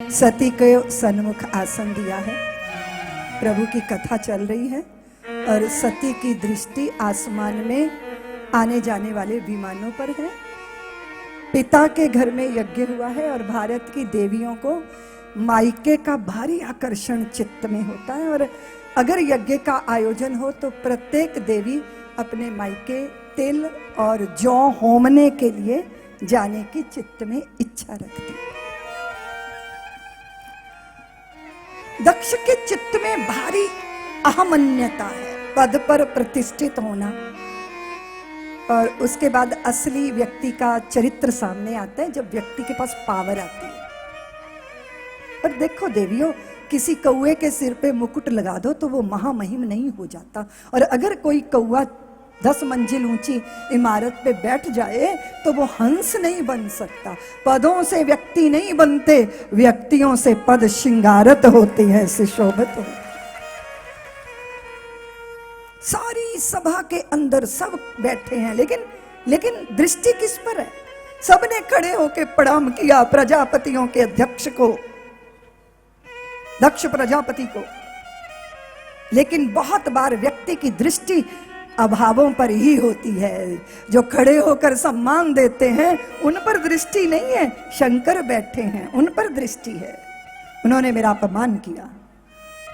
सती को सन्मुख आसन दिया है। प्रभु की कथा चल रही है और सती की दृष्टि आसमान में आने जाने वाले विमानों पर है। पिता के घर में यज्ञ हुआ है और भारत की देवियों को मायके का भारी आकर्षण चित्त में होता है, और अगर यज्ञ का आयोजन हो तो प्रत्येक देवी अपने मायके तिल और जौ होमने के लिए जाने की चित्त में इच्छा रखती है। दक्ष के चित्त में भारी अहमन्यता है, पद पर प्रतिष्ठित होना, और उसके बाद असली व्यक्ति का चरित्र सामने आता है जब व्यक्ति के पास पावर आती है। पर देखो देवियों, किसी कौए के सिर पे मुकुट लगा दो तो वो महामहिम नहीं हो जाता, और अगर कोई कौआ 10 मंजिल ऊंची इमारत पे बैठ जाए तो वो हंस नहीं बन सकता। पदों से व्यक्ति नहीं बनते, व्यक्तियों से पद श्रृंगारत होते हैं, सुशोभित होते। सारी सभा के अंदर सब बैठे हैं, लेकिन दृष्टि किस पर है? सबने खड़े होकर प्रणाम किया प्रजापतियों के अध्यक्ष को, दक्ष प्रजापति को। लेकिन बहुत बार व्यक्ति की दृष्टि अभावों पर ही होती है। जो खड़े होकर सम्मान देते हैं उन पर दृष्टि नहीं है, शंकर बैठे हैं उन पर दृष्टि है। उन्होंने मेरा अपमान किया,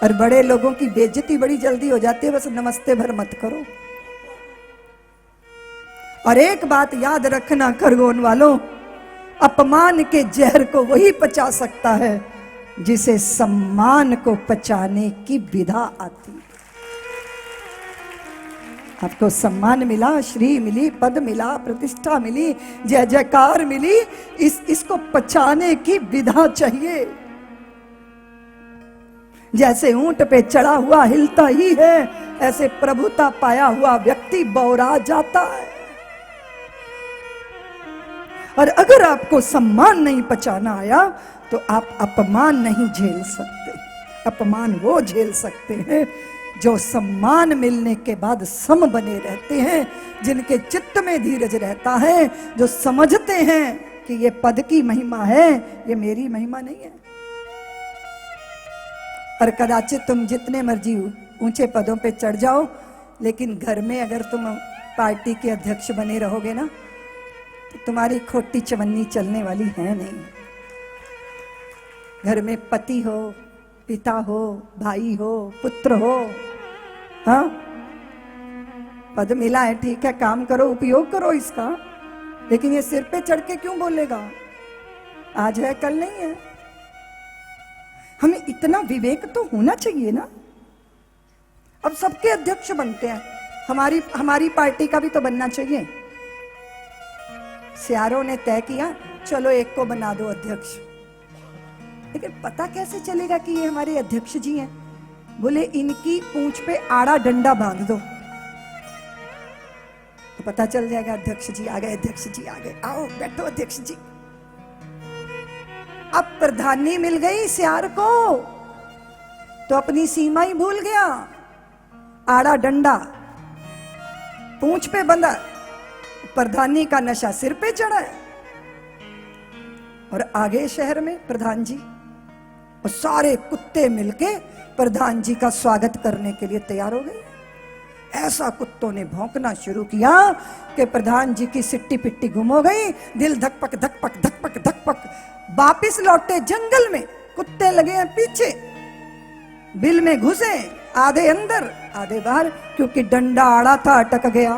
और बड़े लोगों की बेइज्जती बड़ी जल्दी हो जाती है, बस नमस्ते भर मत करो। और एक बात याद रखना खरगोन वालों, अपमान के जहर को वही पचा सकता है जिसे सम्मान को पचाने की विधा आती है। आपको सम्मान मिला, श्री मिली, पद मिला, प्रतिष्ठा मिली, जय जयकार मिली, इसको पचाने की विधा चाहिए। जैसे ऊंट पे चढ़ा हुआ हिलता ही है, ऐसे प्रभुता पाया हुआ व्यक्ति बौरा जाता है। और अगर आपको सम्मान नहीं पचाना आया तो आप अपमान नहीं झेल सकते। अपमान वो झेल सकते हैं जो सम्मान मिलने के बाद सम बने रहते हैं, जिनके चित्त में धीरज रहता है, जो समझते हैं कि ये पद की महिमा है, ये मेरी महिमा नहीं है। और कदाचित तुम जितने मर्जी ऊंचे पदों पे चढ़ जाओ, लेकिन घर में अगर तुम पार्टी के अध्यक्ष बने रहोगे ना, तो तुम्हारी खोटी चवन्नी चलने वाली है नहीं। घर में पति हो, पिता हो, भाई हो, पुत्र हो, हाँ, पद मिला है, ठीक है, काम करो, उपयोग करो इसका, लेकिन ये सिर पे चढ़ के क्यों बोलेगा? आज है कल नहीं है। हमें इतना विवेक तो होना चाहिए ना। अब सबके अध्यक्ष बनते हैं, हमारी पार्टी का भी तो बनना चाहिए। सियारों ने तय किया, चलो एक को बना दो अध्यक्ष, लेकिन पता कैसे चलेगा कि ये हमारे अध्यक्ष जी हैं? बोले इनकी पूंछ पे आड़ा डंडा बांध दो तो पता चल जाएगा अध्यक्ष जी आ गए, अध्यक्ष जी आ गए, आओ बैठो अध्यक्ष जी। अब प्रधानी मिल गई सियार को तो अपनी सीमा ही भूल गया। आड़ा डंडा पूंछ पे बंधा, प्रधानी का नशा सिर पे चढ़ा है, और आगे शहर में प्रधान जी और सारे कुत्ते मिलके प्रधान जी का स्वागत करने के लिए तैयार हो गए। ऐसा कुत्तों ने भौंकना शुरू किया कि प्रधान जी की सिट्टी पिट्टी गुम हो गई, दिल धकपक धकपक धकपक धकपक। वापिस लौटे जंगल में, कुत्ते लगे हैं पीछे, बिल में घुसे, आधे अंदर आधे बाहर, क्योंकि डंडा आड़ा था, अटक गया।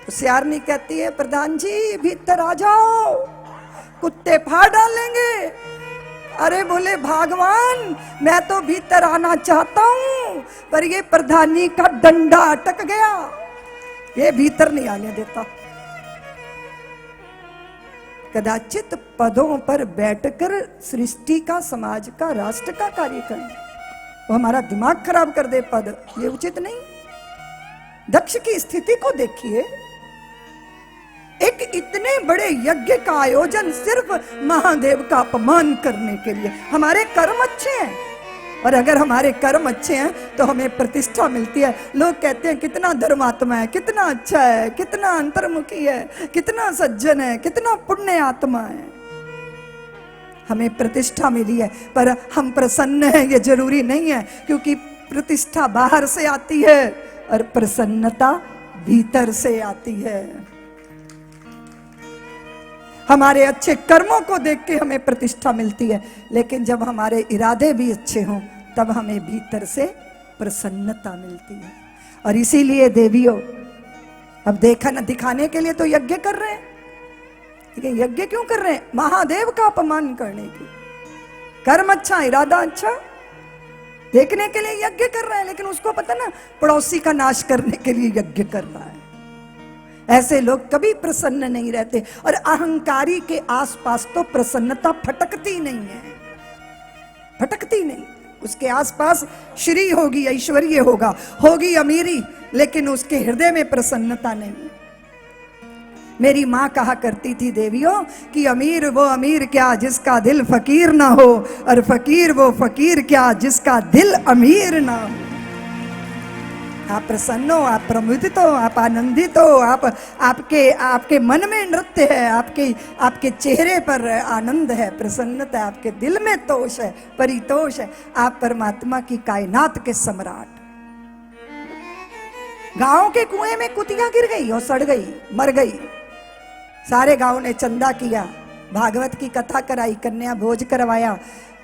तो सियारनी कहती है, प्रधान जी भीतर आ जाओ, कुत्ते फाड़ डालेंगे। अरे बोले भगवान, मैं तो भीतर आना चाहता हूं, पर ये प्रधानी का डंडा अटक गया, ये भीतर नहीं आने देता। कदाचित पदों पर बैठकर सृष्टि का, समाज का, राष्ट्र का कार्य करना, वो हमारा दिमाग खराब कर दे पद, ये उचित नहीं। दक्ष की स्थिति को देखिए, एक इतने बड़े यज्ञ का आयोजन सिर्फ महादेव का अपमान करने के लिए। हमारे कर्म अच्छे हैं, और अगर हमारे कर्म अच्छे हैं तो हमें प्रतिष्ठा मिलती है। लोग कहते हैं कितना धर्मात्मा है, कितना अच्छा है, कितना अंतर्मुखी है, कितना सज्जन है, कितना पुण्य आत्मा है। हमें प्रतिष्ठा मिली है, पर हम प्रसन्न हैं ये जरूरी नहीं है, क्योंकि प्रतिष्ठा बाहर से आती है और प्रसन्नता भीतर से आती है। हमारे अच्छे कर्मों को देख के हमें प्रतिष्ठा मिलती है, लेकिन जब हमारे इरादे भी अच्छे हों तब हमें भीतर से प्रसन्नता मिलती है। और इसीलिए देवियों, अब देखा ना, दिखाने के लिए तो यज्ञ कर रहे हैं, लेकिन यज्ञ क्यों कर रहे हैं? महादेव का अपमान करने की। कर्म अच्छा, इरादा अच्छा, देखने के लिए यज्ञ कर रहे हैं, लेकिन उसको पता ना पड़ोसी का नाश करने के लिए यज्ञ कर रहा है। ऐसे लोग कभी प्रसन्न नहीं रहते, और अहंकारी के आसपास तो प्रसन्नता फटकती नहीं है, फटकती नहीं। उसके आसपास श्री होगी, ऐश्वर्य होगा, होगी अमीरी, लेकिन उसके हृदय में प्रसन्नता नहीं। मेरी माँ कहा करती थी देवियों कि अमीर वो अमीर क्या जिसका दिल फकीर ना हो, और फकीर वो फकीर क्या जिसका दिल अमीर ना हो। आप प्रसन्न हो, आप प्रमुदित हो, आप आनंदित हो, आपके मन में नृत्य है, आपके चेहरे पर आनंद है, प्रसन्नता है, आपके दिल में तोष है, परितोष है। आप परमात्मा की कायनात के सम्राट। गांव के कुएं में कुतिया गिर गई और सड़ गई, मर गई। सारे गांव ने चंदा किया, भागवत की कथा कराई, कन्या भोज करवाया।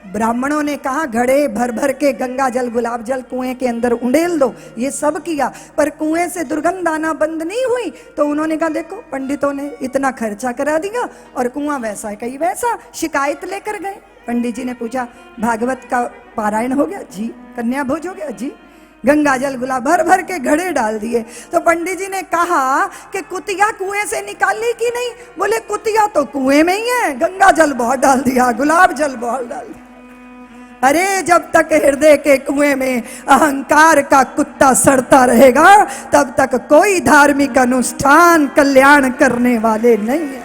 ब्राह्मणों ने कहा घड़े भर भर के गंगा जल गुलाब जल कुएं के अंदर उंडेल दो, ये सब किया, पर कुएं से दुर्गंध आना बंद नहीं हुई। तो उन्होंने कहा देखो, पंडितों ने इतना खर्चा करा दिया और कुआं वैसा है कहीं वैसा। शिकायत लेकर गए, पंडित जी ने पूछा भागवत का पारायण हो गया? जी। कन्या भोज हो गया? जी। गंगा जल गुलाब भर भर के घड़े डाल दिए। तो पंडित जी ने कहा कि कुतिया कुएं से निकाली कि नहीं? बोले कुतिया तो कुएं में ही है, गंगा जल बहुत डाल दिया, गुलाब जल बहुत डाल दिया। अरे जब तक हृदय के कुएं में अहंकार का कुत्ता सड़ता रहेगा, तब तक कोई धार्मिक अनुष्ठान कल्याण करने वाले नहीं है।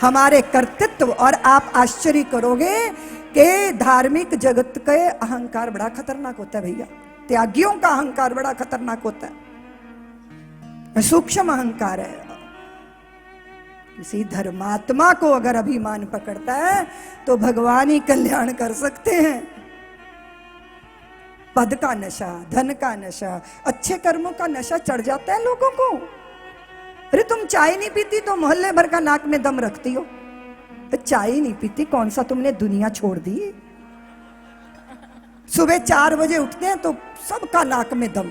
हमारे कर्तृत्व, और आप आश्चर्य करोगे कि धार्मिक जगत के अहंकार बड़ा खतरनाक होता है भैया। त्यागियों का अहंकार बड़ा खतरनाक होता है, सूक्ष्म अहंकार है। किसी धर्मात्मा को अगर अभिमान पकड़ता है तो भगवान ही कल्याण कर सकते हैं। पद का नशा, धन का नशा, अच्छे कर्मों का नशा चढ़ जाता है लोगों को। अरे तुम चाय नहीं पीती तो मोहल्ले भर का नाक में दम रखती हो। चाय नहीं पीती, कौन सा तुमने दुनिया छोड़ दी? सुबह 4 बजे उठते हैं तो सबका नाक में दम।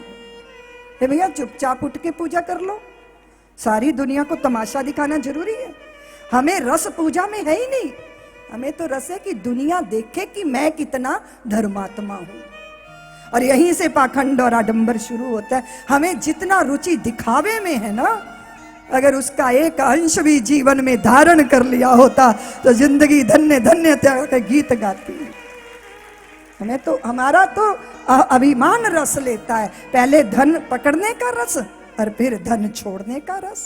भैया चुपचाप उठ के पूजा कर लो। सारी दुनिया को तमाशा दिखाना जरूरी है? हमें रस पूजा में है ही नहीं। हमें तो रस है कि दुनिया देखे कि मैं कितना धर्मात्मा हूं। और यहीं से पाखंड और आडंबर शुरू होता है। हमें जितना रुचि दिखावे में है ना, अगर उसका एक अंश भी जीवन में धारण कर लिया होता तो जिंदगी धन्य धन्य के गीत गाती। हमारा तो अभिमान रस लेता है, पहले धन पकड़ने का रस और फिर धन छोड़ने का रस।